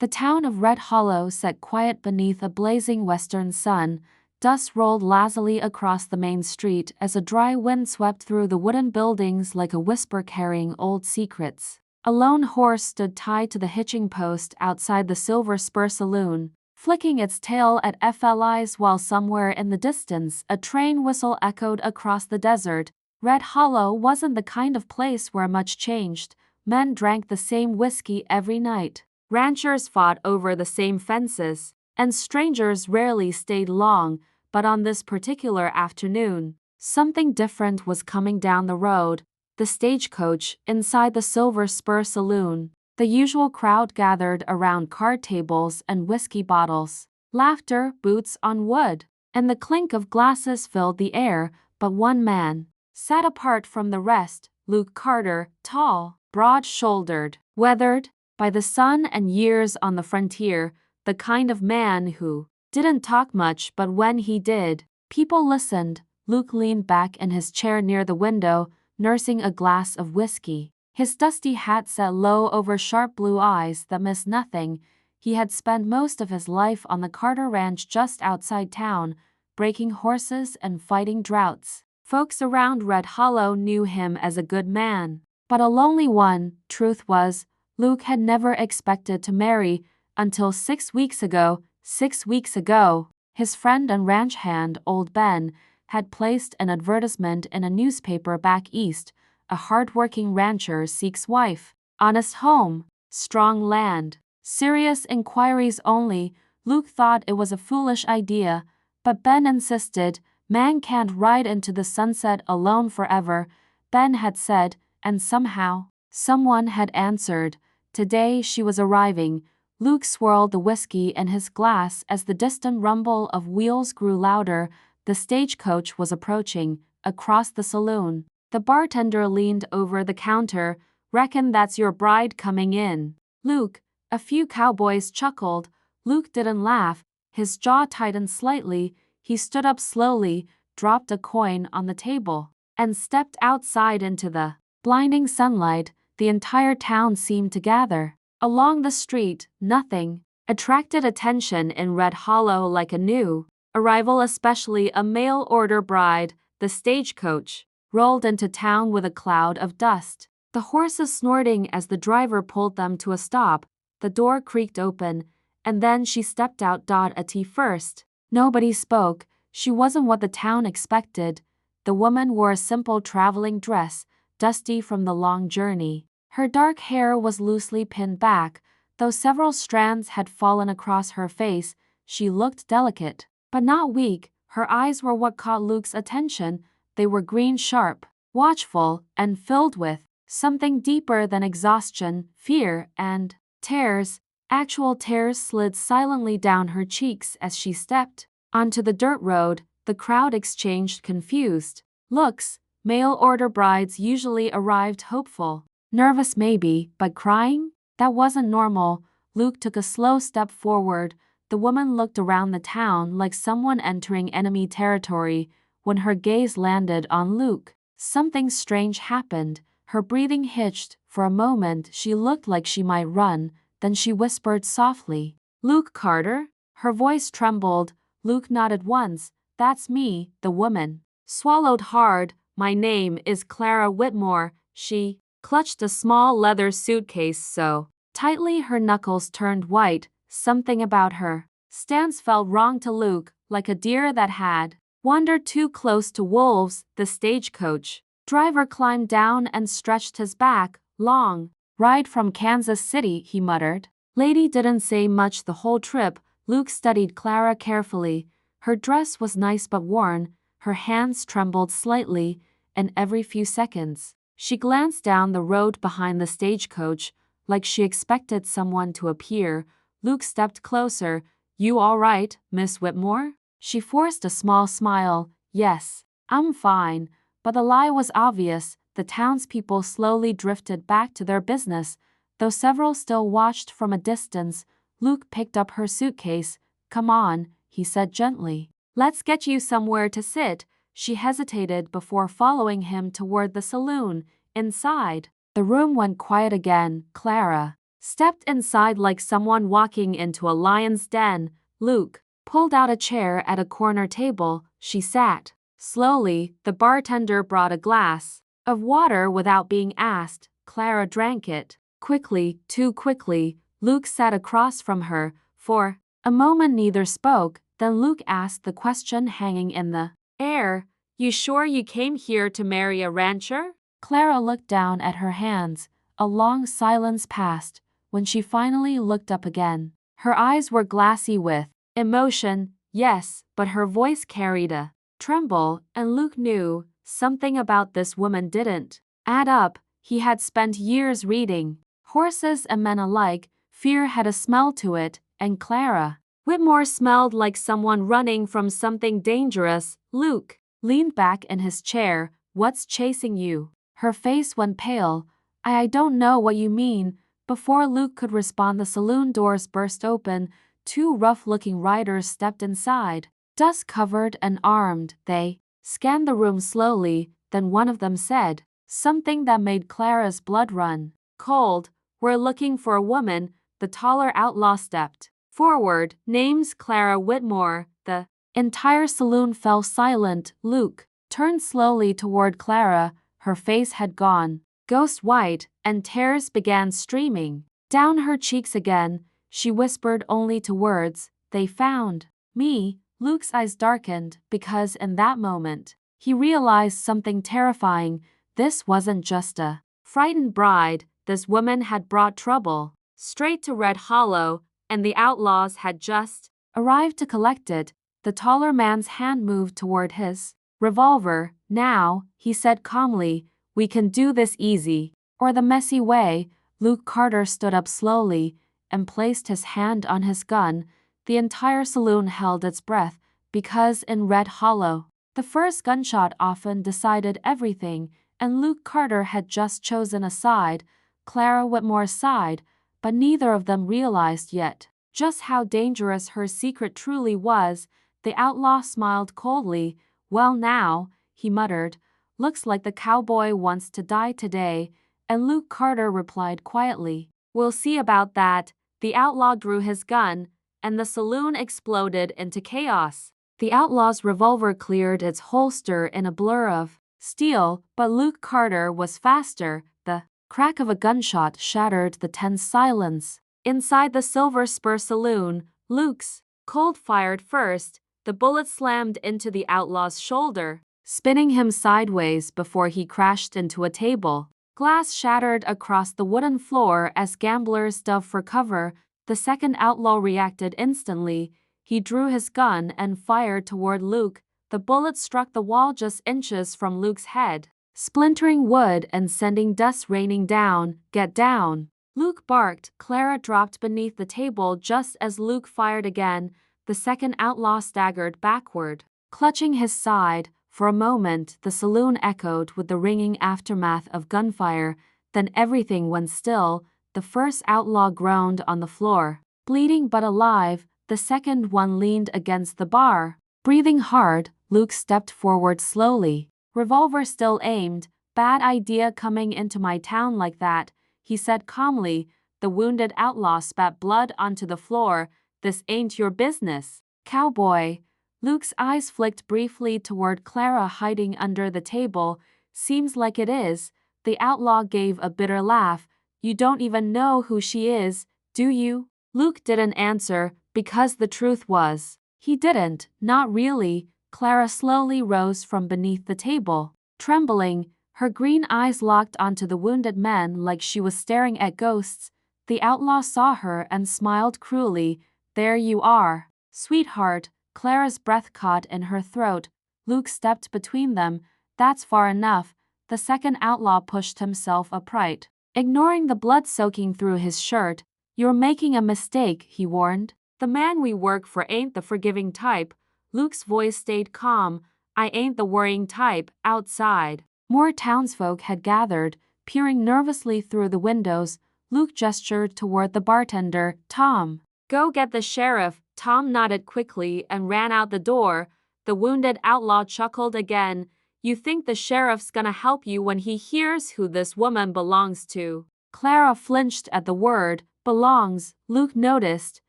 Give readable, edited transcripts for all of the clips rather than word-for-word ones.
The town of Red Hollow sat quiet beneath a blazing western sun. Dust rolled lazily across the main street as a dry wind swept through the wooden buildings like a whisper carrying old secrets. A lone horse stood tied to the hitching post outside the Silver Spur Saloon, flicking its tail at FLIs while somewhere in the distance a train whistle echoed across the desert. Red Hollow wasn't the kind of place where much changed. Men drank the same whiskey every night. Ranchers fought over the same fences, and strangers rarely stayed long, but on this particular afternoon, something different was coming down the road. The stagecoach inside the Silver Spur Saloon. The usual crowd gathered around card tables and whiskey bottles. Laughter, boots on wood, and the clink of glasses filled the air, but one man sat apart from the rest, Luke Carter, tall, broad-shouldered, weathered by the sun and years on the frontier, the kind of man who didn't talk much, but when he did, people listened. Luke leaned back in his chair near the window, nursing a glass of whiskey. His dusty hat set low over sharp blue eyes that missed nothing. He had spent most of his life on the Carter Ranch just outside town, breaking horses and fighting droughts. Folks around Red Hollow knew him as a good man, but a lonely one. Truth was, Luke had never expected to marry until 6 weeks ago. 6 weeks ago, his friend and ranch hand, old Ben, had placed an advertisement in a newspaper back east. A hard-working rancher seeks wife, honest home, strong land, serious inquiries only. Luke thought it was a foolish idea, but Ben insisted. Man can't ride into the sunset alone forever, Ben had said, and somehow, someone had answered. Today she was arriving. Luke swirled the whiskey in his glass as the distant rumble of wheels grew louder. The stagecoach was approaching. Across the saloon, the bartender leaned over the counter. Reckon that's your bride coming in, Luke. A few cowboys chuckled. Luke didn't laugh. His jaw tightened slightly. He stood up slowly, dropped a coin on the table, and stepped outside into the blinding sunlight. The entire town seemed to gather. Along the street, nothing attracted attention in Red Hollow like a new arrival, especially a mail-order bride. The stagecoach rolled into town with a cloud of dust, the horses snorting as the driver pulled them to a stop. The door creaked open, and then she stepped out. At first, nobody spoke. She wasn't what the town expected. The woman wore a simple traveling dress, dusty from the long journey. Her dark hair was loosely pinned back, though several strands had fallen across her face. She looked delicate, but not weak. Her eyes were what caught Luke's attention. They were green, sharp, watchful, and filled with something deeper than exhaustion, fear, and tears. Actual tears slid silently down her cheeks as she stepped onto the dirt road. The crowd exchanged confused looks. Mail-order brides usually arrived hopeful, nervous maybe, but crying? That wasn't normal. Luke took a slow step forward. The woman looked around the town like someone entering enemy territory. When her gaze landed on Luke, something strange happened. Her breathing hitched. For a moment she looked like she might run, then she whispered softly, "Luke Carter?" Her voice trembled. Luke nodded once. "That's me." The woman swallowed hard. "My name is Clara Whitmore." She clutched a small leather suitcase so tightly her knuckles turned white. Something about her stance felt wrong to Luke, like a deer that had wandered too close to wolves. The stagecoach driver climbed down and stretched his back. "Long ride from Kansas City," he muttered. Lady didn't say much the whole trip. Luke studied Clara carefully. Her dress was nice but worn. Her hands trembled slightly, and every few seconds, she glanced down the road behind the stagecoach, like she expected someone to appear. Luke stepped closer. "You all right, Miss Whitmore?" She forced a small smile. "Yes, I'm fine." But the lie was obvious. The townspeople slowly drifted back to their business, though several still watched from a distance. Luke picked up her suitcase. "Come on," he said gently. "Let's get you somewhere to sit." She hesitated before following him toward the saloon. Inside, the room went quiet again. Clara stepped inside like someone walking into a lion's den. Luke pulled out a chair at a corner table. She sat. Slowly, the bartender brought a glass of water without being asked. Clara drank it. Quickly, too quickly. Luke sat across from her. For a moment neither spoke, then Luke asked the question hanging in the air. You sure you came here to marry a rancher? Clara looked down at her hands. A long silence passed. When she finally looked up again, her eyes were glassy with emotion. Yes, but her voice carried a tremble, and Luke knew something about this woman didn't add up. He had spent years reading horses and men alike. Fear had a smell to it, and Clara Whitmore smelled like someone running from something dangerous. Luke leaned back in his chair. What's chasing you? Her face went pale. I don't know what you mean. Before Luke could respond, the saloon doors burst open. Two rough-looking riders stepped inside, dust-covered and armed. They scanned the room slowly, then one of them said something that made Clara's blood run cold. We're looking for a woman. The taller outlaw stepped forward. Name's Clara Whitmore. The entire saloon fell silent. Luke turned slowly toward Clara. Her face had gone ghost white, and tears began streaming down her cheeks again. She whispered only two words, they found me. Luke's eyes darkened because in that moment, he realized something terrifying. This wasn't just a frightened bride. This woman had brought trouble straight to Red Hollow, and the outlaws had just arrived to collect it. The taller man's hand moved toward his revolver. Now, he said calmly, we can do this easy, or the messy way. Luke Carter stood up slowly and placed his hand on his gun. The entire saloon held its breath, because in Red Hollow, the first gunshot often decided everything, and Luke Carter had just chosen a side, Clara Whitmore's side, but neither of them realized yet just how dangerous her secret truly was. The outlaw smiled coldly. Well now, he muttered, looks like the cowboy wants to die today, and Luke Carter replied quietly, we'll see about that. The outlaw drew his gun, and the saloon exploded into chaos. The outlaw's revolver cleared its holster in a blur of steel, but Luke Carter was faster. The crack of a gunshot shattered the tense silence. Inside the Silver Spur Saloon, Luke's Colt fired first. The bullet slammed into the outlaw's shoulder, spinning him sideways before he crashed into a table. Glass shattered across the wooden floor as gamblers dove for cover. The second outlaw reacted instantly. He drew his gun and fired toward Luke. The bullet struck the wall just inches from Luke's head, splintering wood and sending dust raining down. Get down! Luke barked. Clara dropped beneath the table just as Luke fired again. The second outlaw staggered backward, clutching his side. For a moment, the saloon echoed with the ringing aftermath of gunfire. Then everything went still. The first outlaw groaned on the floor, bleeding but alive. The second one leaned against the bar, breathing hard. Luke stepped forward slowly, revolver still aimed. Bad idea coming into my town like that, he said calmly. The wounded outlaw spat blood onto the floor. This ain't your business, cowboy. Luke's eyes flicked briefly toward Clara hiding under the table. Seems like it is. The outlaw gave a bitter laugh. You don't even know who she is, do you? Luke didn't answer, because the truth was, he didn't. Not really. Clara slowly rose from beneath the table, trembling. Her green eyes locked onto the wounded man like she was staring at ghosts. The outlaw saw her and smiled cruelly. There you are, sweetheart. Clara's breath caught in her throat. Luke stepped between them. That's far enough. The second outlaw pushed himself upright, ignoring the blood soaking through his shirt. You're making a mistake, he warned. The man we work for ain't the forgiving type. Luke's voice stayed calm. I ain't the worrying type. Outside, more townsfolk had gathered, peering nervously through the windows. Luke gestured toward the bartender. Tom, go get the sheriff. Tom nodded quickly and ran out the door. The wounded outlaw chuckled again. You think the sheriff's gonna help you when he hears who this woman belongs to? Clara flinched at the word. belongs, Luke noticed,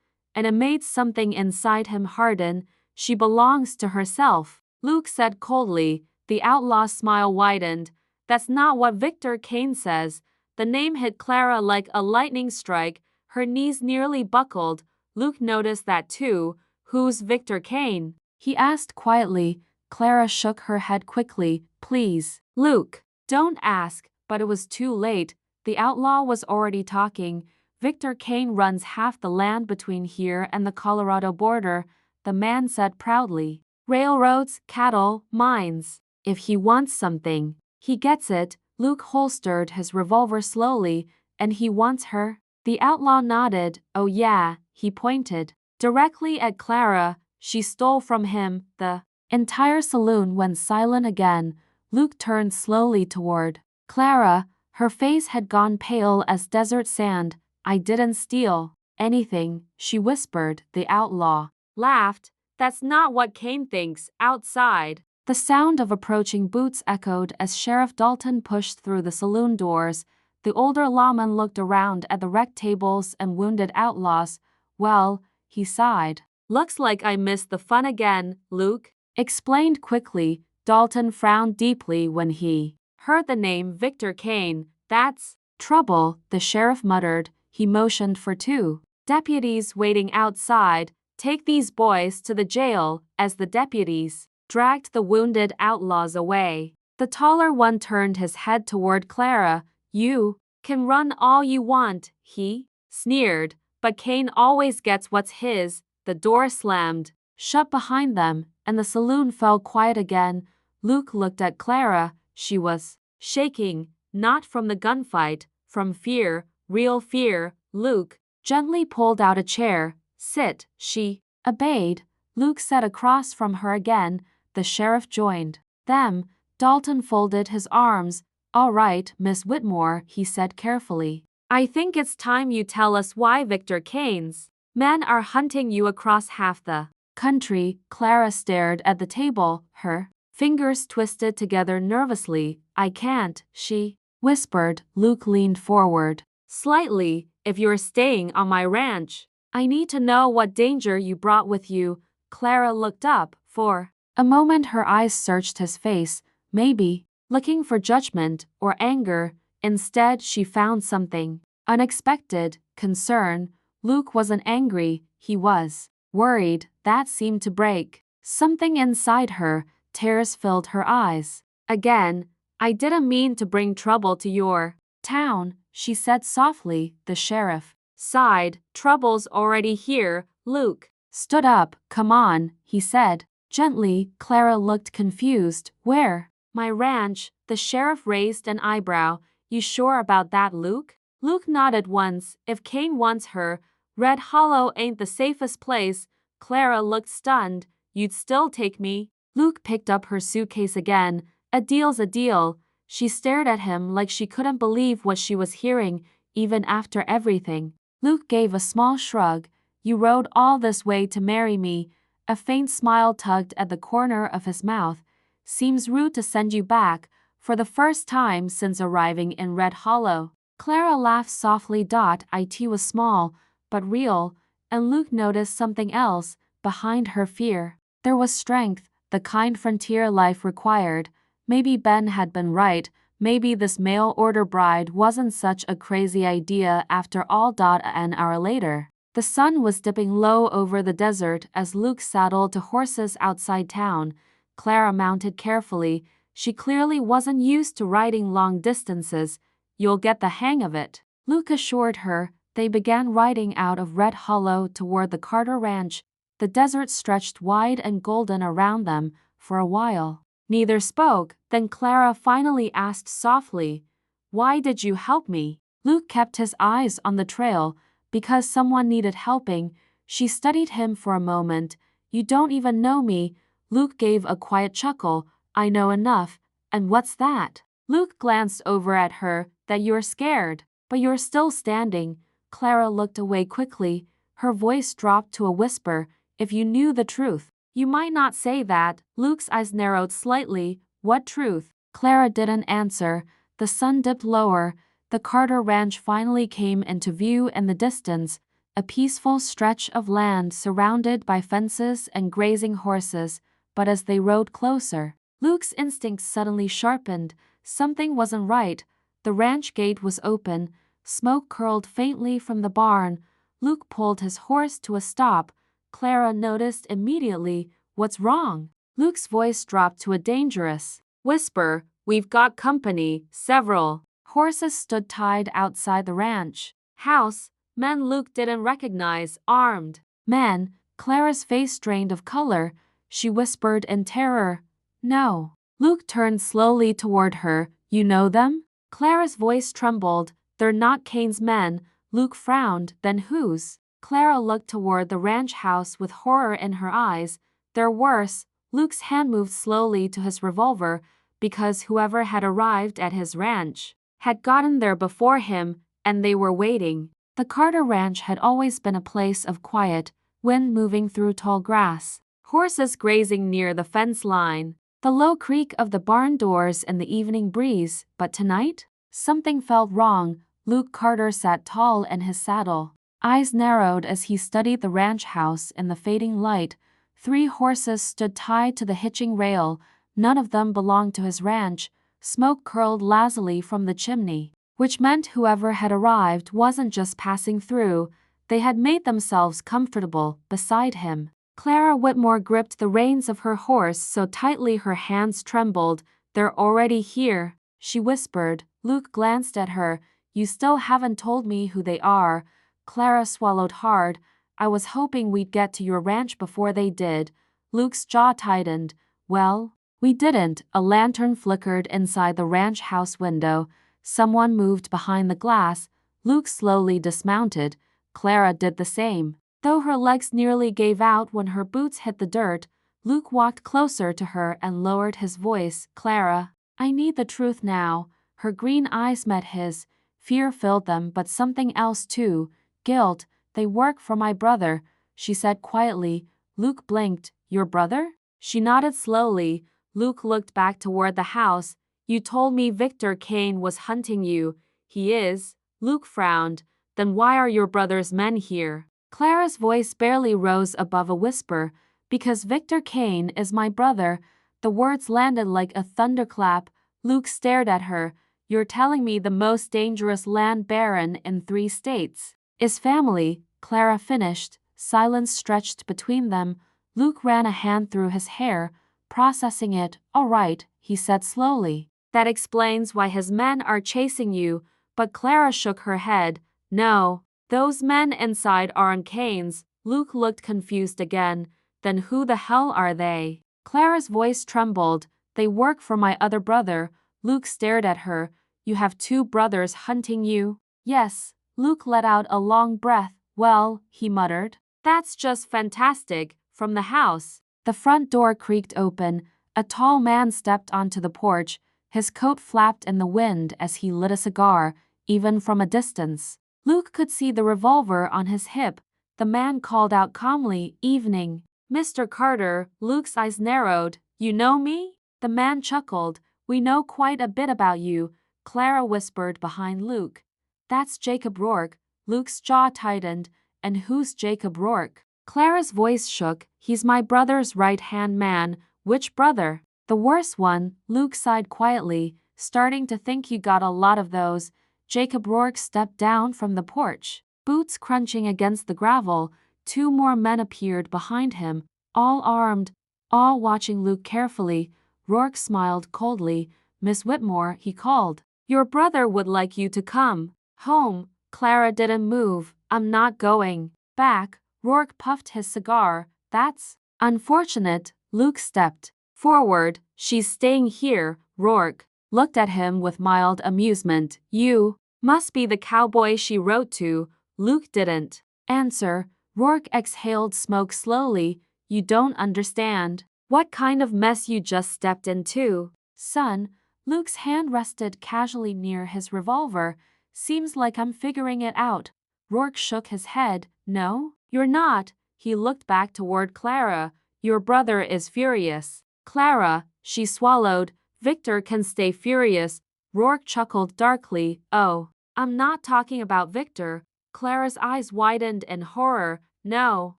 and it made something inside him harden. She belongs to herself, Luke said coldly. The outlaw's smile widened. That's not what Victor Kane says. The name hit Clara like a lightning strike. Her knees nearly buckled. Luke noticed that too. Who's Victor Kane? He asked quietly. Clara shook her head quickly. Please, Luke, don't ask. But it was too late. The outlaw was already talking. Victor Kane runs half the land between here and the Colorado border, the man said proudly. Railroads, cattle, mines. If he wants something, he gets it. Luke holstered his revolver slowly. And he wants her? The outlaw nodded. Oh yeah, he pointed directly at Clara. She stole from him. The entire saloon went silent again. Luke turned slowly toward Clara. Her face had gone pale as desert sand. I didn't steal anything, she whispered. The outlaw laughed. That's not what Kane thinks. Outside, the sound of approaching boots echoed as Sheriff Dalton pushed through the saloon doors. The older lawman looked around at the wrecked tables and wounded outlaws. Well, he sighed. Looks like I missed the fun again, Luke explained quickly. Dalton frowned deeply when he heard the name Victor Kane. That's trouble, the sheriff muttered. He motioned for two deputies waiting outside. Take these boys to the jail. As the deputies dragged the wounded outlaws away, the taller one turned his head toward Clara. You can run all you want, he sneered, but Kane always gets what's his. The door slammed shut behind them, and the saloon fell quiet again. Luke looked at Clara. She was shaking, not from the gunfight, from fear, real fear. Luke gently pulled out a chair. Sit, she obeyed. Luke sat across from her again. The sheriff joined them. Dalton folded his arms. All right, Miss Whitmore, he said carefully. I think it's time you tell us why Victor Kane's men are hunting you across half the country. Clara stared at the table, her fingers twisted together nervously. I can't, she whispered. Luke leaned forward slightly. If you're staying on my ranch, I need to know what danger you brought with you. Clara looked up. For a moment her eyes searched his face, maybe looking for judgment or anger. Instead, she found something unexpected: concern. Luke wasn't angry, he was worried. That seemed to break something inside her. Tears filled her eyes. Again, I didn't mean to bring trouble to your town, she said softly. The sheriff sighed. Trouble's already here. Luke stood up. Come on, he said gently. Clara looked confused. Where? My ranch. The sheriff raised an eyebrow. You sure about that, Luke? Luke nodded once. If Kane wants her, Red Hollow ain't the safest place. Clara looked stunned. You'd still take me? Luke picked up her suitcase again. A deal's a deal. She stared at him like she couldn't believe what she was hearing, even after everything. Luke gave a small shrug. You rode all this way to marry me. A faint smile tugged at the corner of his mouth. Seems rude to send you back, for the first time since arriving in Red Hollow. Clara laughed softly. It was small, but real, and Luke noticed something else behind her fear. There was strength, the kind frontier life required. Maybe Ben had been right. Maybe this mail-order bride wasn't such a crazy idea after all. An hour later, the sun was dipping low over the desert as Luke saddled to horses outside town. Clara mounted carefully. She clearly wasn't used to riding long distances. You'll get the hang of it, Luke assured her. They began riding out of Red Hollow toward the Carter Ranch. The desert stretched wide and golden around them. For a while, neither spoke. Then Clara finally asked softly, Why did you help me? Luke kept his eyes on the trail. Because someone needed helping. She studied him for a moment. You don't even know me. Luke gave a quiet chuckle. I know enough. And what's that? Luke glanced over at her. That you're scared. But you're still standing. Clara looked away quickly. Her voice dropped to a whisper. If you knew the truth, you might not say that. Luke's eyes narrowed slightly. What truth? Clara didn't answer. The sun dipped lower. The Carter Ranch finally came into view in the distance, a peaceful stretch of land surrounded by fences and grazing horses, but as they rode closer, Luke's instincts suddenly sharpened. Something wasn't right. The ranch gate was open, smoke curled faintly from the barn. Luke pulled his horse to a stop. Clara noticed immediately. "What's wrong?" Luke's voice dropped to a dangerous whisper. "We've got company." Several horses stood tied outside the ranch house. Men Luke didn't recognize, armed men. Clara's face drained of color. She whispered in terror, "No." Luke turned slowly toward her. "You know them?" Clara's voice trembled. "They're not Kane's men." Luke frowned. "Then whose?" Clara looked toward the ranch house with horror in her eyes. "They're worse." Luke's hand moved slowly to his revolver, because whoever had arrived at his ranch had gotten there before him, and they were waiting. The Carter Ranch had always been a place of quiet, wind moving through tall grass, horses grazing near the fence line, the low creak of the barn doors in the evening breeze. But tonight, something felt wrong. Luke Carter sat tall in his saddle, eyes narrowed as he studied the ranch house in the fading light. 3 horses stood tied to the hitching rail. None of them belonged to his ranch. Smoke curled lazily from the chimney, which meant whoever had arrived wasn't just passing through. They had made themselves comfortable beside him. Clara Whitmore gripped the reins of her horse so tightly her hands trembled. "They're already here," she whispered. Luke glanced at her. "You still haven't told me who they are." Clara swallowed hard. "I was hoping we'd get to your ranch before they did." Luke's jaw tightened. "Well, we didn't." A lantern flickered inside the ranch house window. Someone moved behind the glass. Luke slowly dismounted. Clara did the same. Though her legs nearly gave out when her boots hit the dirt, Luke walked closer to her and lowered his voice. "Clara, I need the truth now." Her green eyes met his. Fear filled them, but something else too. Guilt. "They work for my brother," she said quietly. Luke blinked. "Your brother?" She nodded slowly. Luke looked back toward the house. "You told me Victor Kane was hunting you." "He is." Luke frowned. "Then why are your brother's men here?" Clara's voice barely rose above a whisper. "Because Victor Kane is my brother." The words landed like a thunderclap. Luke stared at her. "You're telling me the most dangerous land baron in 3 states is family," Clara finished. Silence stretched between them. Luke ran a hand through his hair, processing it. "All right," he said slowly. "That explains why his men are chasing you." But Clara shook her head. "No, those men inside aren't Kane's." Luke looked confused again. "Then who the hell are they?" Clara's voice trembled. "They work for my other brother." Luke stared at her. "You have 2 brothers hunting you?" "Yes." Luke let out a long breath. "Well," he muttered, "that's just fantastic." From the house, the front door creaked open. A tall man stepped onto the porch. His coat flapped in the wind as he lit a cigar. Even from a distance, Luke could see the revolver on his hip. The man called out calmly, "Evening, Mr. Carter." Luke's eyes narrowed. "You know me?" The man chuckled. "We know quite a bit about you." Clara whispered behind Luke. "That's Jacob Rourke." Luke's jaw tightened. "And who's Jacob Rourke?" Clara's voice shook. "He's my brother's right-hand man." "Which brother?" "The worst one." Luke sighed quietly. "Starting to think you got a lot of those." Jacob Rourke stepped down from the porch, boots crunching against the gravel. 2 more men appeared behind him, all armed, all watching Luke carefully. Rourke smiled coldly. "Miss Whitmore," he called, "your brother would like you to come home." Clara didn't move. "I'm not going back." Rourke puffed his cigar. "That's unfortunate." Luke stepped forward. "She's staying here." Rourke looked at him with mild amusement. "You must be the cowboy she wrote to." Luke didn't answer. Rourke exhaled smoke slowly. "You don't understand what kind of mess you just stepped into, son." Luke's hand rested casually near his revolver. "Seems like I'm figuring it out." Rourke shook his head. "No, you're not." He looked back toward Clara. "Your brother is furious." "Clara," she swallowed. "Victor can stay furious." Rourke chuckled darkly. "Oh, I'm not talking about Victor. Clara's eyes widened in horror. No.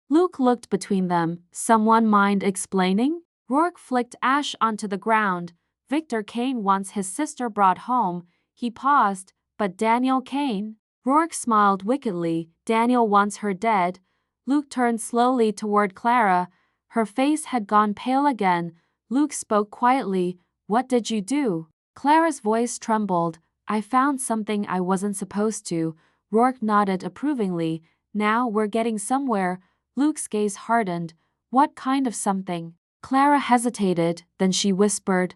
Luke looked between them. Someone mind explaining? Rourke flicked ash onto the ground. Victor Kane wants his sister brought home. He paused. But Daniel Kane? Rourke smiled wickedly. Daniel wants her dead. Luke turned slowly toward Clara. Her face had gone pale again. Luke spoke quietly. What did you do? Clara's voice trembled. I found something I wasn't supposed to. Rourke nodded approvingly. Now we're getting somewhere. Luke's gaze hardened. What kind of something? Clara hesitated, then she whispered.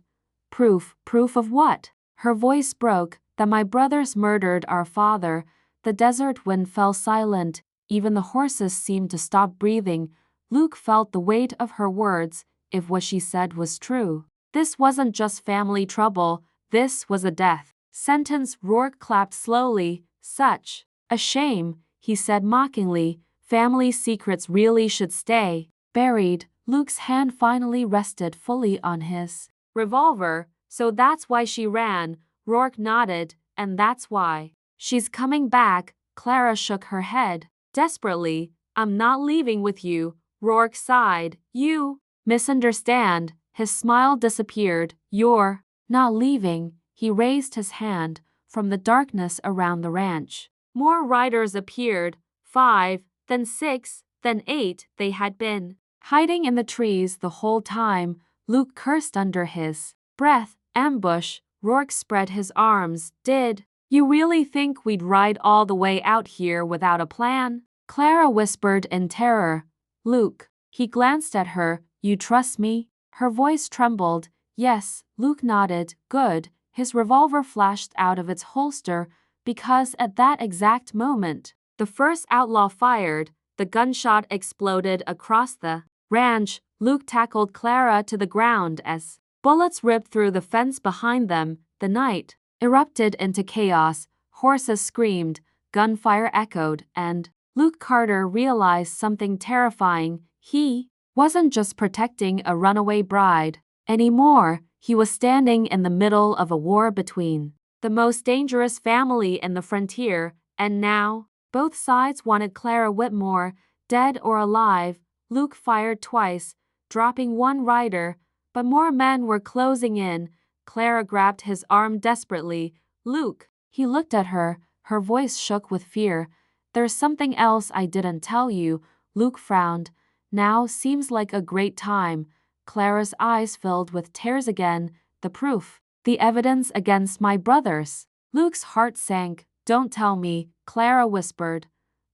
Proof. Proof of what? Her voice broke. That my brothers murdered our father. The desert wind fell silent. Even the horses seemed to stop breathing. Luke felt the weight of her words, if what she said was true. This wasn't just family trouble, this was a death sentence. Rourke clapped slowly. Such a shame, he said mockingly. Family secrets really should stay buried. Luke's hand finally rested fully on his revolver. So that's why she ran. Rourke nodded. And that's why she's coming back. Clara shook her head desperately. I'm not leaving with you. Rourke sighed. You misunderstand. His smile disappeared. You're not leaving. He raised his hand from the darkness around the ranch. More riders appeared. 5, then 6, then 8. They had been hiding in the trees the whole time. Luke cursed under his breath. Ambush. Rourke spread his arms. Did you really think we'd ride all the way out here without a plan? Clara whispered in terror. Luke. He glanced at her. You trust me? Her voice trembled. Yes. Luke nodded. Good. His revolver flashed out of its holster because at that exact moment, the first outlaw fired. The gunshot exploded across the ranch. Luke tackled Clara to the ground as bullets ripped through the fence behind them. The night erupted into chaos. Horses screamed, gunfire echoed, and Luke Carter realized something terrifying. He wasn't just protecting a runaway bride anymore. He was standing in the middle of a war between the most dangerous family in the frontier, and now both sides wanted Clara Whitmore, dead or alive. Luke fired twice, dropping one rider, but more men were closing in. Clara grabbed his arm desperately. Luke. He looked at her. Her voice shook with fear. There's something else I didn't tell you. Luke frowned. Now seems like a great time. Clara's eyes filled with tears again. The proof. The evidence against my brothers. Luke's heart sank. Don't tell me, Clara whispered.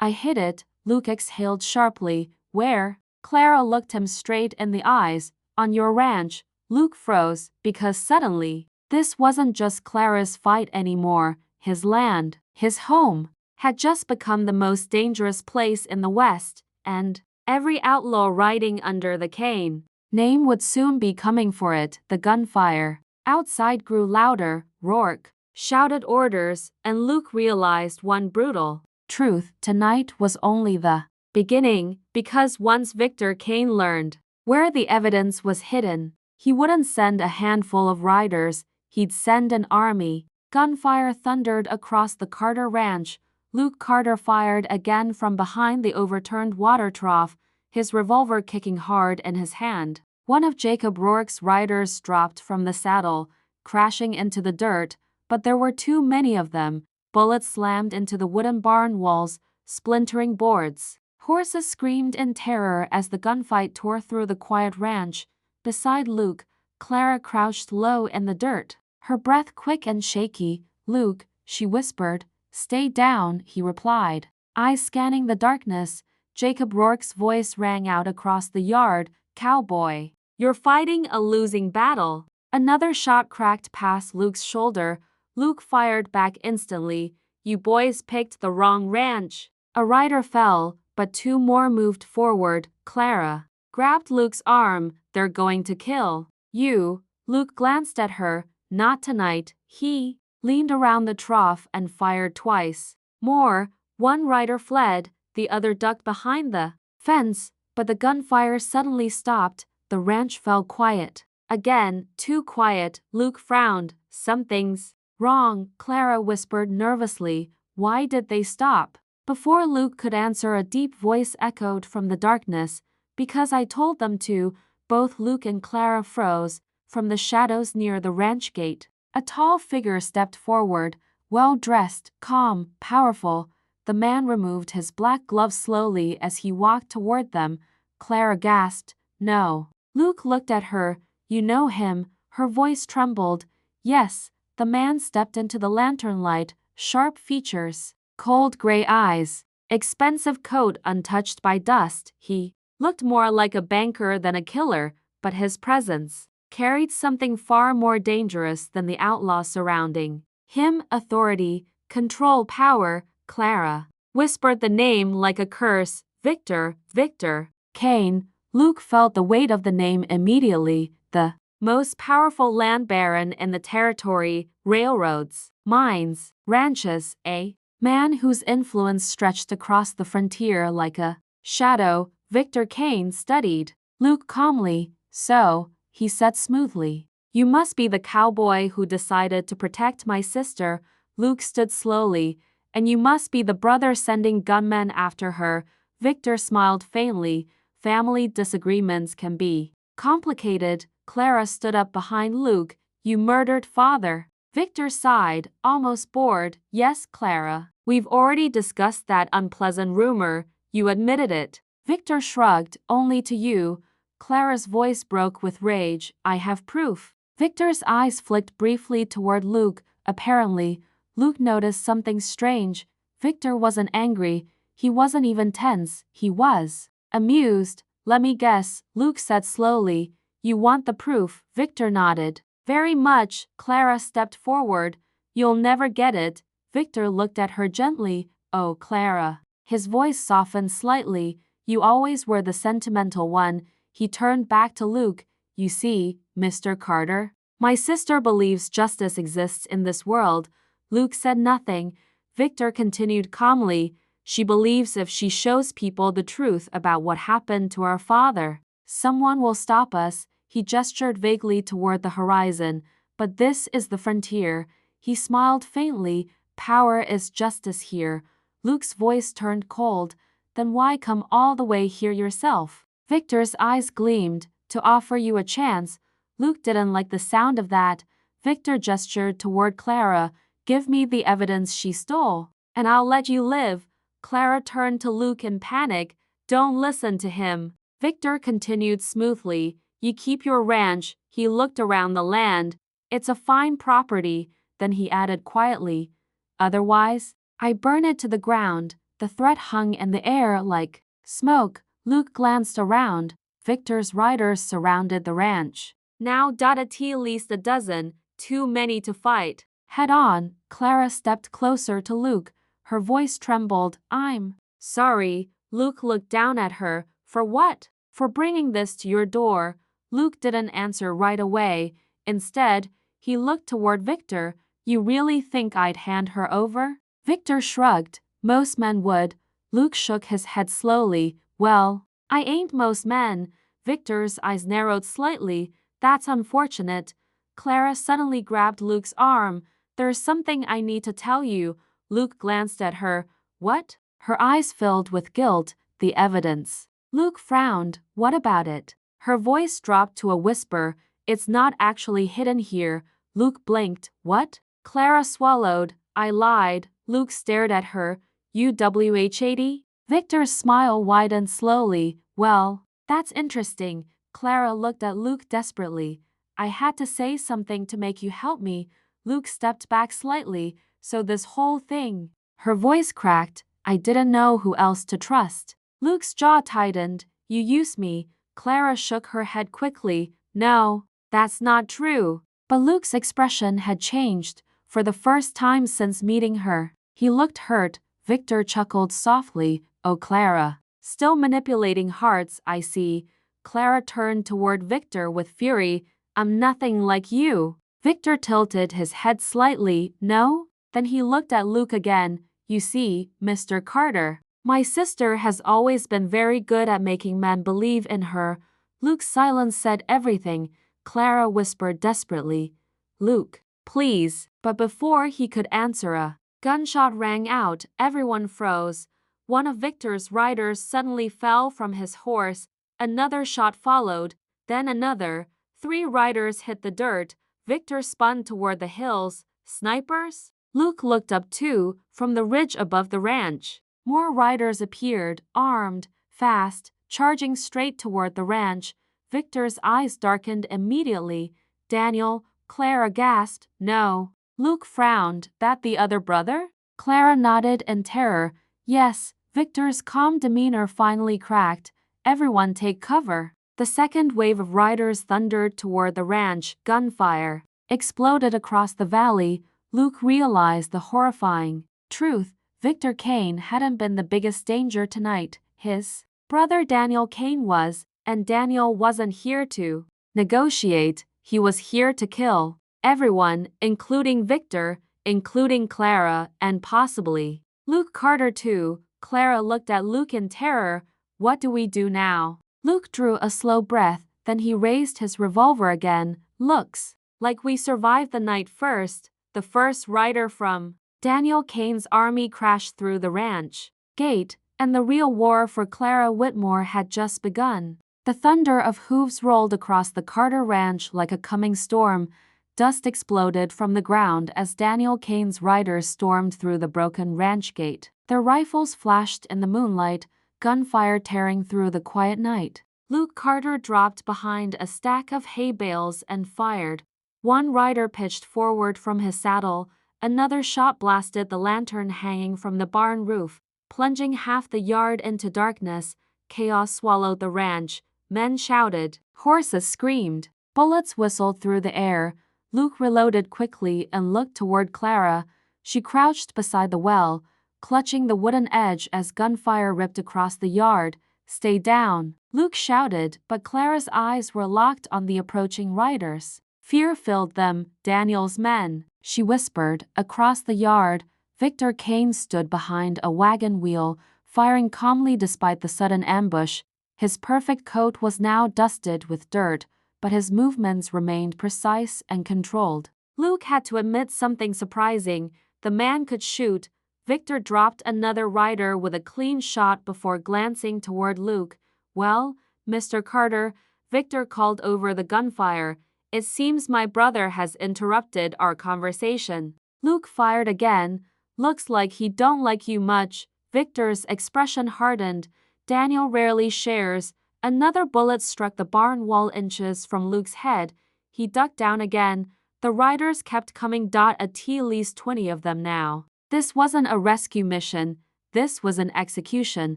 I hid it. Luke exhaled sharply. Where? Clara looked him straight in the eyes. On your ranch. Luke froze, because suddenly, this wasn't just Clara's fight anymore. His land, his home, had just become the most dangerous place in the West, and every outlaw riding under the Kane name would soon be coming for it. The gunfire outside grew louder. Rourke shouted orders, and Luke realized one brutal truth. Tonight was only the beginning, because once Victor Kane learned where the evidence was hidden, he wouldn't send a handful of riders, he'd send an army. Gunfire thundered across the Carter ranch. Luke Carter fired again from behind the overturned water trough, his revolver kicking hard in his hand. One of Jacob Rourke's riders dropped from the saddle, crashing into the dirt, but there were too many of them. Bullets slammed into the wooden barn walls, splintering boards. Horses screamed in terror as the gunfight tore through the quiet ranch. Beside Luke, Clara crouched low in the dirt, her breath quick and shaky. Luke, she whispered. Stay down, he replied, eyes scanning the darkness. Jacob Rourke's voice rang out across the yard. Cowboy, you're fighting a losing battle. Another shot cracked past Luke's shoulder. Luke fired back instantly. You boys picked the wrong ranch. A rider fell, but 2 more moved forward. Clara grabbed Luke's arm. They're going to kill you. Luke glanced at her. Not tonight. He leaned around the trough and fired twice. More. One rider fled, the other ducked behind the fence, but the gunfire suddenly stopped. The ranch fell quiet. Again, too quiet. Luke frowned. Something's Wrong, Clara whispered nervously. Why did they stop? Before Luke could answer, a deep voice echoed from the darkness. Because I told them to. Both Luke and Clara froze. From the shadows near the ranch gate, a tall figure stepped forward, well-dressed, calm, powerful. The man removed his black gloves slowly as he walked toward them. Clara gasped, "No." Luke looked at her. "You know him?" Her voice trembled. "Yes." The man stepped into the lantern light, sharp features, cold gray eyes, expensive coat untouched by dust. He looked more like a banker than a killer, but his presence carried something far more dangerous than the outlaw surrounding him. Authority, control, power. Clara whispered the name like a curse. Victor, Victor Kane. Luke felt the weight of the name immediately. The most powerful land baron in the territory, railroads, mines, ranches, a man whose influence stretched across the frontier like a shadow. Victor Kane studied Luke calmly. "So," he said smoothly, "you must be the cowboy who decided to protect my sister." Luke stood slowly. "And you must be the brother sending gunmen after her." Victor smiled faintly. "Family disagreements can be complicated." Clara stood up behind Luke. "You murdered father." Victor sighed, almost bored. "Yes, Clara. We've already discussed that unpleasant rumor. You admitted it." Victor shrugged. "Only to you." Clara's voice broke with rage. "I have proof." Victor's eyes flicked briefly toward Luke. Apparently, Luke noticed something strange. Victor wasn't angry. He wasn't even tense. He was amused. "Let me guess," Luke said slowly. "You want the proof?" Victor nodded. "Very much." Clara stepped forward. "You'll never get it." Victor looked at her gently. "Oh, Clara." His voice softened slightly. "You always were the sentimental one." He turned back to Luke. "You see, Mr. Carter, my sister believes justice exists in this world." Luke said nothing. Victor continued calmly. "She believes if she shows people the truth about what happened to our father, someone will stop us." He gestured vaguely toward the horizon. "But this is the frontier." He smiled faintly. "Power is justice here." Luke's voice turned cold. "Then why come all the way here yourself?" Victor's eyes gleamed. "To offer you a chance." Luke didn't like the sound of that. Victor gestured toward Clara. "Give me the evidence she stole, and I'll let you live." Clara turned to Luke in panic. "Don't listen to him." Victor continued smoothly. "You keep your ranch." He looked around the land. "It's a fine property." Then he added quietly, "Otherwise, I burn it to the ground." The threat hung in the air like smoke. Luke glanced around. Victor's riders surrounded the ranch. "Now at least a dozen, too many to fight. Head on." Clara stepped closer to Luke. Her voice trembled. "I'm sorry." Luke looked down at her. "For what?" "For bringing this to your door." Luke didn't answer right away. Instead, he looked toward Victor. "You really think I'd hand her over?" Victor shrugged. "Most men would." Luke shook his head slowly. "Well, I ain't most men." Victor's eyes narrowed slightly. "That's unfortunate." Clara suddenly grabbed Luke's arm. "There's something I need to tell you." Luke glanced at her. "What?" Her eyes filled with guilt. "The evidence." Luke frowned. "What about it?" Her voice dropped to a whisper. "It's not actually hidden here." Luke blinked. "What?" Clara swallowed. "I lied." Luke stared at her. "UWHAD?" Victor's smile widened slowly. "Well, that's interesting." Clara looked at Luke desperately. "I had to say something to make you help me." Luke stepped back slightly. "So this whole thing." Her voice cracked. "I didn't know who else to trust." Luke's jaw tightened. "You used me." Clara shook her head quickly. "No, that's not true." But Luke's expression had changed. For the first time since meeting her, he looked hurt. Victor chuckled softly. "Oh, Clara. Still manipulating hearts, I see." Clara turned toward Victor with fury. "I'm nothing like you." Victor tilted his head slightly. "No?" Then he looked at Luke again. "You see, Mr. Carter, my sister has always been very good at making men believe in her." Luke's silence said everything. Clara whispered desperately, "Luke, please." But before he could answer, a gunshot rang out. Everyone froze. One of Victor's riders suddenly fell from his horse. Another shot followed, then another. 3 riders hit the dirt. Victor spun toward the hills. Snipers? Luke looked up too, from the ridge above the ranch. More riders appeared, armed, fast, charging straight toward the ranch. Victor's eyes darkened immediately. Daniel, Clara gasped, "No." Luke frowned. "That the other brother?" Clara nodded in terror. "Yes." Victor's calm demeanor finally cracked. "Everyone take cover." The second wave of riders thundered toward the ranch. Gunfire exploded across the valley. Luke realized the horrifying truth. Victor Kane hadn't been the biggest danger tonight. His brother Daniel Kane was, and Daniel wasn't here to negotiate. He was here to kill everyone, including Victor, including Clara, and possibly Luke Carter too. Clara looked at Luke in terror. "What do we do now?" Luke drew a slow breath, then he raised his revolver again. "Looks like we survived the night first." The first rider from Daniel Kane's army crashed through the ranch gate, and the real war for Clara Whitmore had just begun. The thunder of hooves rolled across the Carter ranch like a coming storm. Dust exploded from the ground as Daniel Kane's riders stormed through the broken ranch gate. Their rifles flashed in the moonlight, gunfire tearing through the quiet night. Luke Carter dropped behind a stack of hay bales and fired. One rider pitched forward from his saddle. Another shot blasted the lantern hanging from the barn roof, plunging half the yard into darkness. Chaos swallowed the ranch. Men shouted. Horses screamed. Bullets whistled through the air. Luke reloaded quickly and looked toward Clara. She crouched beside the well, clutching the wooden edge as gunfire ripped across the yard. "Stay down," Luke shouted, but Clara's eyes were locked on the approaching riders. Fear filled them. "Daniel's men," she whispered. Across the yard, Victor Kane stood behind a wagon wheel, firing calmly despite the sudden ambush. His perfect coat was now dusted with dirt, but his movements remained precise and controlled. Luke had to admit something surprising. The man could shoot. Victor dropped another rider with a clean shot before glancing toward Luke. "Well, Mr. Carter," Victor called over the gunfire, "it seems my brother has interrupted our conversation." Luke fired again. "Looks like he don't like you much." Victor's expression hardened. "Daniel rarely shares." Another bullet struck the barn wall inches from Luke's head. He ducked down again. The riders kept coming. At least 20 of them now. This wasn't a rescue mission. This was an execution.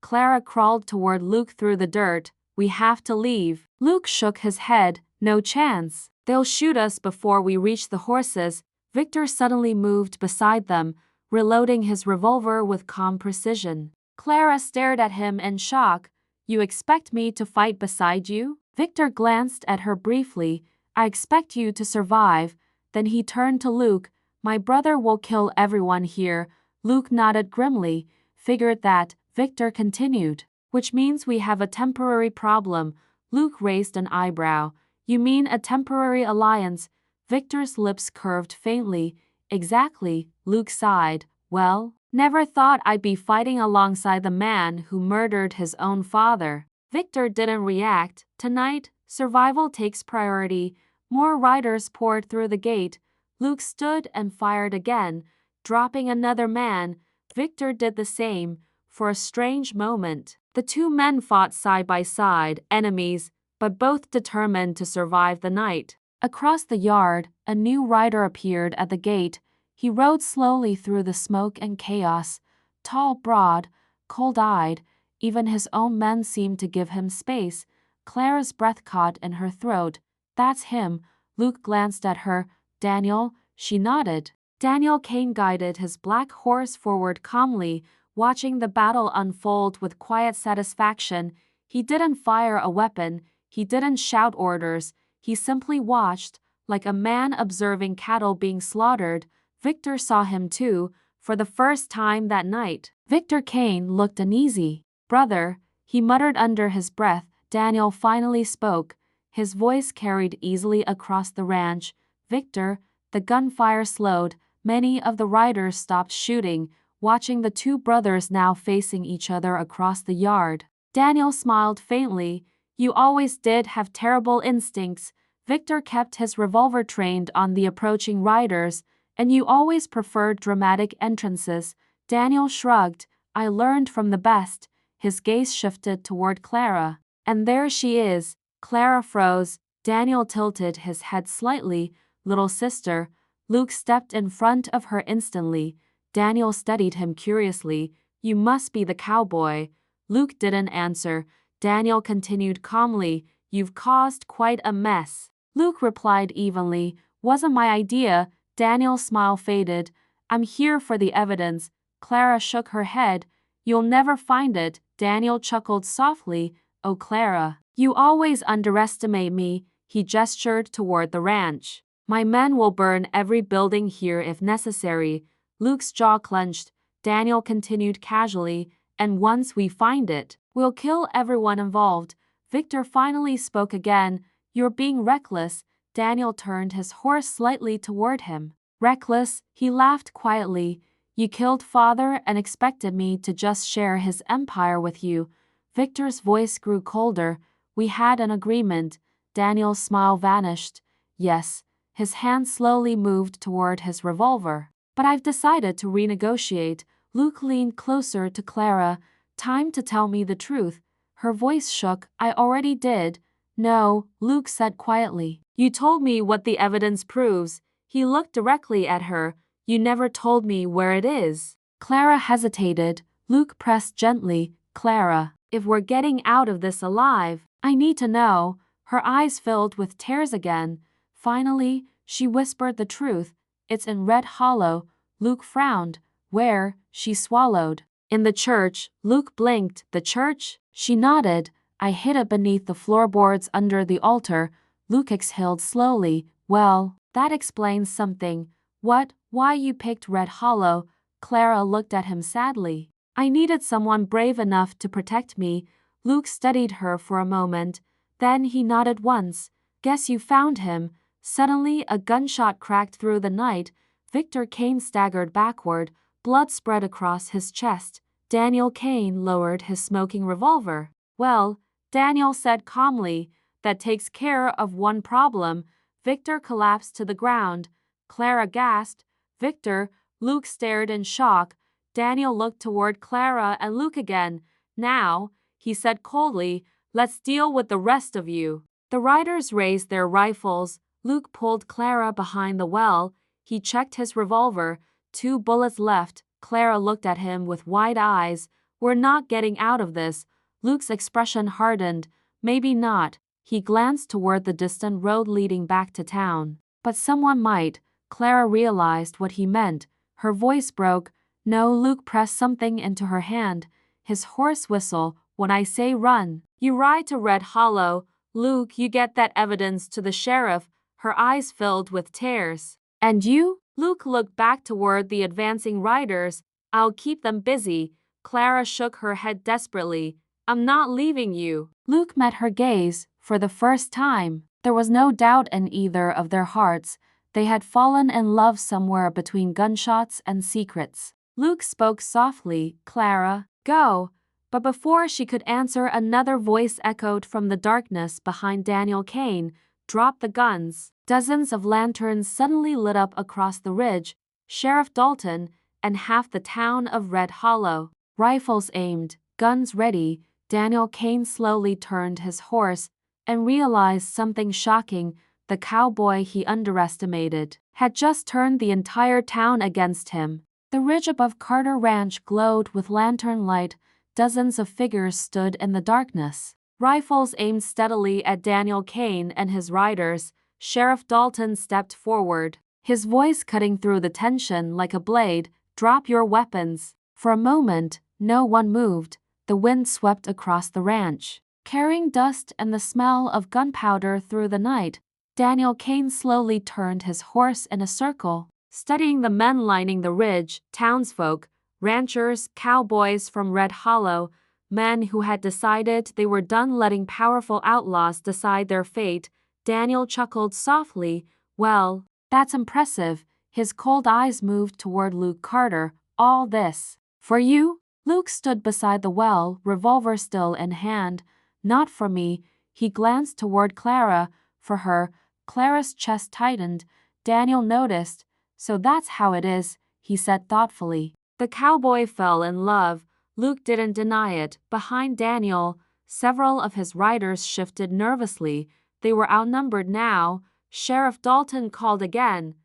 Clara crawled toward Luke through the dirt. "We have to leave." Luke shook his head. "No chance. They'll shoot us before we reach the horses." Victor suddenly moved beside them, reloading his revolver with calm precision. Clara stared at him in shock. "You expect me to fight beside you?" Victor glanced at her briefly. "I expect you to survive." Then he turned to Luke. "My brother will kill everyone here." Luke nodded grimly. "Figured that." Victor continued. "Which means we have a temporary problem." Luke raised an eyebrow. "You mean a temporary alliance?" Victor's lips curved faintly. "Exactly." Luke sighed. "Well, never thought I'd be fighting alongside the man who murdered his own father." Victor didn't react. Tonight, survival takes priority. More riders poured through the gate. Luke stood and fired again, dropping another man. Victor did the same. For a strange moment, the two men fought side by side, enemies, but both determined to survive the night. Across the yard, a new rider appeared at the gate. He rode slowly through the smoke and chaos. Tall, broad, cold-eyed, even his own men seemed to give him space. Clara's breath caught in her throat. "That's him." Luke glanced at her. "Daniel?" She nodded. Daniel Kane guided his black horse forward calmly, watching the battle unfold with quiet satisfaction. He didn't fire a weapon. He didn't shout orders. He simply watched, like a man observing cattle being slaughtered. Victor saw him too, for the first time that night. Victor Kane looked uneasy. "Brother," he muttered under his breath. Daniel finally spoke. His voice carried easily across the ranch. "Victor, The gunfire slowed, many of the riders stopped shooting, watching the two brothers now facing each other across the yard. Daniel smiled faintly. You always did have terrible instincts. Victor kept his revolver trained on the approaching riders, and you always preferred dramatic entrances. Daniel shrugged. I learned from the best. His gaze shifted toward Clara. And there she is. Clara froze. Daniel tilted his head slightly. Little sister. Luke stepped in front of her instantly. Daniel studied him curiously. You must be the cowboy. Luke didn't answer. Daniel continued calmly. You've caused quite a mess. Luke replied evenly. Wasn't my idea. Daniel's smile faded. I'm here for the evidence. Clara shook her head. You'll never find it. Daniel chuckled softly. Oh, Clara, you always underestimate me. He gestured toward the ranch. My men will burn every building here if necessary. Luke's jaw clenched. Daniel continued casually. And once we find it, we'll kill everyone involved. Victor finally spoke again. You're being reckless. Daniel turned his horse slightly toward him. Reckless? He laughed quietly. You killed father and expected me to just share his empire with you. Victor's voice grew colder. We had an agreement. Daniel's smile vanished. Yes. His hand slowly moved toward his revolver. But I've decided to renegotiate. Luke leaned closer to Clara. Time to tell me the truth. Her voice shook. I already did. No, Luke said quietly. You told me what the evidence proves. He looked directly at her. You never told me where it is. Clara hesitated. Luke pressed gently. Clara, if we're getting out of this alive, I need to know. Her eyes filled with tears again. Finally, she whispered the truth. It's in Red Hollow. Luke frowned. Where? She swallowed. In the church. Luke blinked. The church? She nodded. I hid it beneath the floorboards under the altar. Luke exhaled slowly. Well, that explains something. What? Why you picked Red Hollow? Clara looked at him sadly. I needed someone brave enough to protect me. Luke studied her for a moment. Then he nodded once. Guess you found him. Suddenly, a gunshot cracked through the night. Victor Kane staggered backward. Blood spread across his chest. Daniel Kane lowered his smoking revolver. Well, Daniel said calmly, that takes care of one problem. Victor collapsed to the ground. Clara gasped. Victor. Luke stared in shock. Daniel looked toward Clara and Luke again. Now, he said coldly, let's deal with the rest of you. The riders raised their rifles. Luke pulled Clara behind the well. He checked his revolver. 2 bullets left. Clara looked at him with wide eyes. We're not getting out of this. Luke's expression hardened. Maybe not. He glanced toward the distant road leading back to town. But someone might. Clara realized what he meant. Her voice broke. No, Luke pressed something into her hand. His hoarse whistle. When I say run, you ride to Red Hollow. Luke, you get that evidence to the sheriff. Her eyes filled with tears. And you? Luke looked back toward the advancing riders. I'll keep them busy. Clara shook her head desperately. I'm not leaving you. Luke met her gaze. For the first time, there was no doubt in either of their hearts. They had fallen in love somewhere between gunshots and secrets. Luke spoke softly. Clara, go. But before she could answer, another voice echoed from the darkness behind Daniel Kane. Drop the guns. Dozens of lanterns suddenly lit up across the ridge. Sheriff Dalton and half the town of Red Hollow. Rifles aimed, guns ready. Daniel Kane slowly turned his horse and realized something shocking. The cowboy he underestimated had just turned the entire town against him. The ridge above Carter Ranch glowed with lantern light. Dozens of figures stood in the darkness. Rifles aimed steadily at Daniel Kane and his riders. Sheriff Dalton stepped forward, his voice cutting through the tension like a blade. Drop your weapons. For a moment, no one moved. The wind swept across the ranch, carrying dust and the smell of gunpowder through the night. Daniel Kane slowly turned his horse in a circle, studying the men lining the ridge, townsfolk, ranchers, cowboys from Red Hollow, men who had decided they were done letting powerful outlaws decide their fate. Daniel chuckled softly. Well, That's impressive. His cold eyes moved toward Luke Carter. All this for you? Luke stood beside the well, revolver still in hand. Not for me. He glanced toward Clara. For her. Clara's chest tightened. Daniel noticed. So that's how it is, he said thoughtfully. The cowboy fell in love. Luke didn't deny it. Behind Daniel, several of his riders shifted nervously. They were outnumbered now. Sheriff Dalton called again.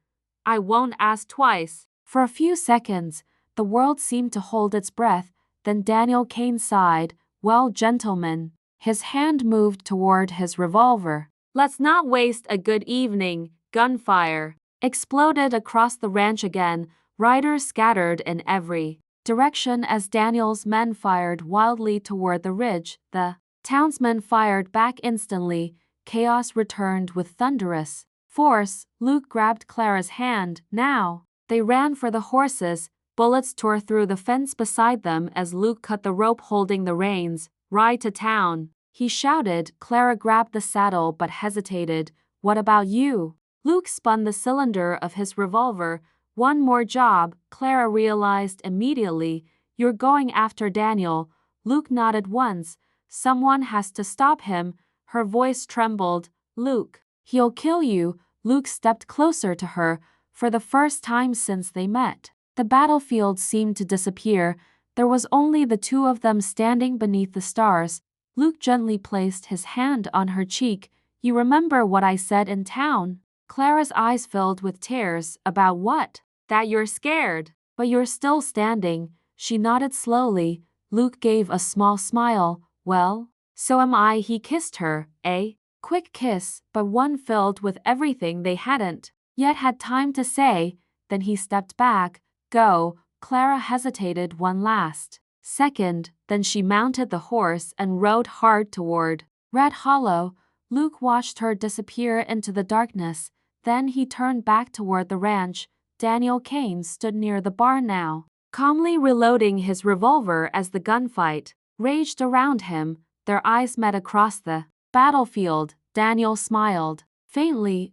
I won't ask twice. For a few seconds, the world seemed to hold its breath. Then Daniel Kane sighed. Well, gentlemen. His hand moved toward his revolver. Let's not waste a good evening. Gunfire exploded across the ranch again. Riders scattered in every direction as Daniel's men fired wildly toward the ridge. The townsmen fired back instantly. Chaos returned with thunderous force. Luke grabbed Clara's hand. Now, they ran for the horses. Bullets tore through the fence beside them as Luke cut the rope holding the reins. Ride to town, he shouted. Clara grabbed the saddle but hesitated. What about you? Luke spun the cylinder of his revolver. One more job, Clara realized immediately. You're going after Daniel. Luke nodded once. Someone has to stop him. Her voice trembled. Luke, he'll kill you. Luke stepped closer to her. For the first time since they met, the battlefield seemed to disappear. There was only the two of them standing beneath the stars. Luke gently placed his hand on her cheek. You remember what I said in town? Clara's eyes filled with tears. About what? That you're scared, but you're still standing. She nodded slowly. Luke gave a small smile. Well, so am I. He kissed her, a quick kiss, but one filled with everything they hadn't yet had time to say. Then he stepped back. Go. Clara hesitated one last second, then she mounted the horse and rode hard toward Red Hollow. Luke watched her disappear into the darkness. Then he turned back toward the ranch. Daniel Kane stood near the barn now, calmly reloading his revolver as the gunfight raged around him. Their eyes met across the battlefield. Daniel smiled faintly.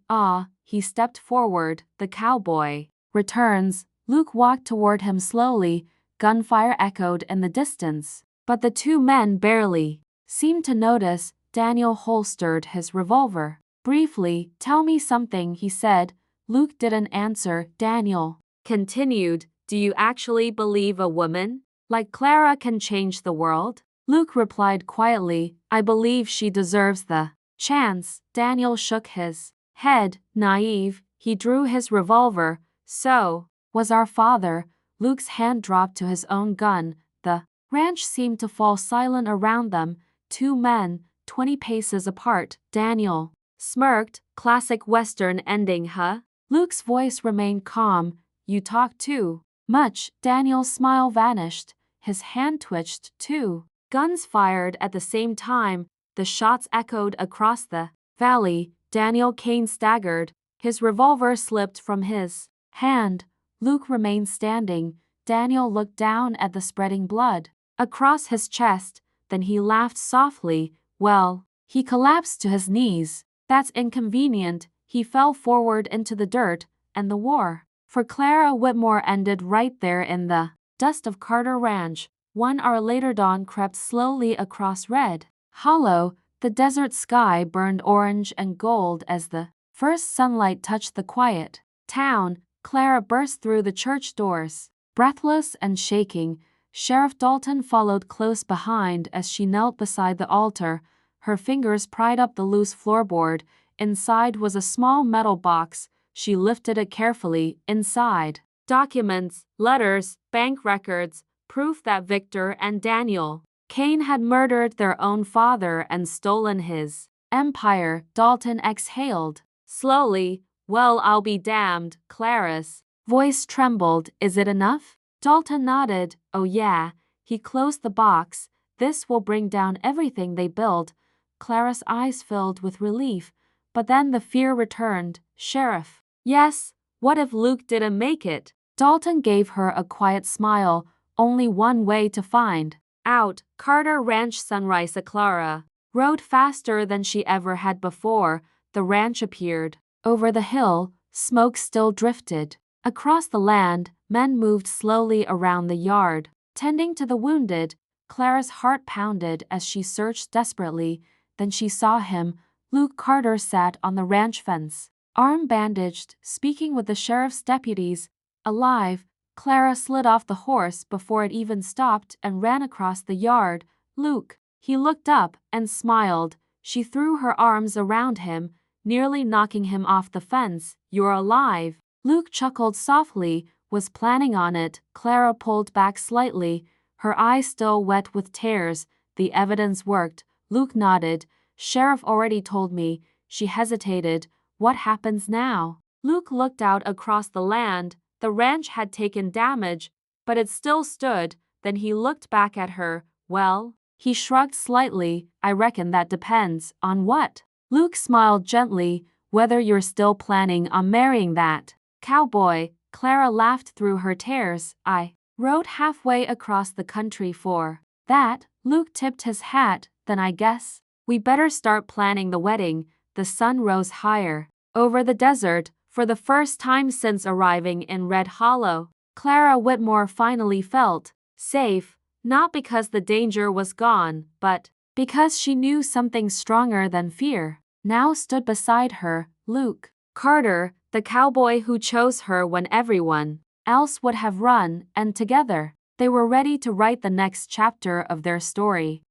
He stepped forward. The cowboy returns. Luke walked toward him slowly. Gunfire echoed in the distance, but the two men barely seemed to notice. Daniel holstered his revolver. Briefly, tell me something, he said. Luke didn't answer. Daniel continued, do you actually believe a woman like Clara can change the world? Luke replied quietly, I believe she deserves the chance. Daniel shook his head, naive. He drew his revolver. So was our father. Luke's hand dropped to his own gun. The ranch seemed to fall silent around them. Two men, 20 paces apart. Daniel smirked. Classic Western ending, huh? Luke's voice remained calm. You talk too much. Daniel's smile vanished. His hand twitched too. Guns fired at the same time. The shots echoed across the valley. Daniel Kane staggered. His revolver slipped from his hand. Luke remained standing. Daniel looked down at the spreading blood across his chest. Then he laughed softly. Well, he collapsed to his knees. That's inconvenient. He fell forward into the dirt, and the war for Clara Whitmore ended right there in the dust of Carter Ranch. 1 hour later, dawn crept slowly across Red Hollow. The desert sky burned orange and gold as the first sunlight touched the quiet town. Clara burst through the church doors, breathless and shaking. Sheriff Dalton followed close behind as she knelt beside the altar. Her fingers pried up the loose floorboard. Inside was a small metal box. She lifted it carefully. Inside, documents, letters, bank records, proof that Victor and Daniel Kane had murdered their own father and stolen his empire. Dalton exhaled slowly. Well, I'll be damned. Clara's voice trembled. Is it enough? Dalton nodded. Oh yeah. He closed the box. This will bring down everything they built. Clara's eyes filled with relief, but then the fear returned. Sheriff. Yes, what if Luke didn't make it? Dalton gave her a quiet smile. Only one way to find out. Carter Ranch sunrise. Clara rode faster than she ever had before. The ranch appeared over the hill, Smoke still drifted. Across the land, men moved slowly around the yard. Tending to the wounded, Clara's heart pounded as she searched desperately. Then she saw him. Luke Carter sat on the ranch fence, arm bandaged, speaking with the sheriff's deputies. Alive, Clara slid off the horse before it even stopped and ran across the yard. Luke. He looked up and smiled. She threw her arms around him, nearly knocking him off the fence. You're alive. Luke chuckled softly, was planning on it. Clara pulled back slightly, her eyes still wet with tears. The evidence worked. Luke nodded. Sheriff already told me. She hesitated. What happens now? Luke looked out across the land. The ranch had taken damage, but it still stood. Then he looked back at her. Well? He shrugged slightly. I reckon that depends. On what? Luke smiled gently. Whether you're still planning on marrying that cowboy. Clara laughed through her tears. I rode halfway across the country for that. Luke tipped his hat. Then I guess we better start planning the wedding. The sun rose higher over the desert. For the first time since arriving in Red Hollow, Clara Whitmore finally felt safe, not because the danger was gone, but because she knew something stronger than fear now stood beside her. Luke Carter, the cowboy who chose her when everyone else would have run, and together, they were ready to write the next chapter of their story.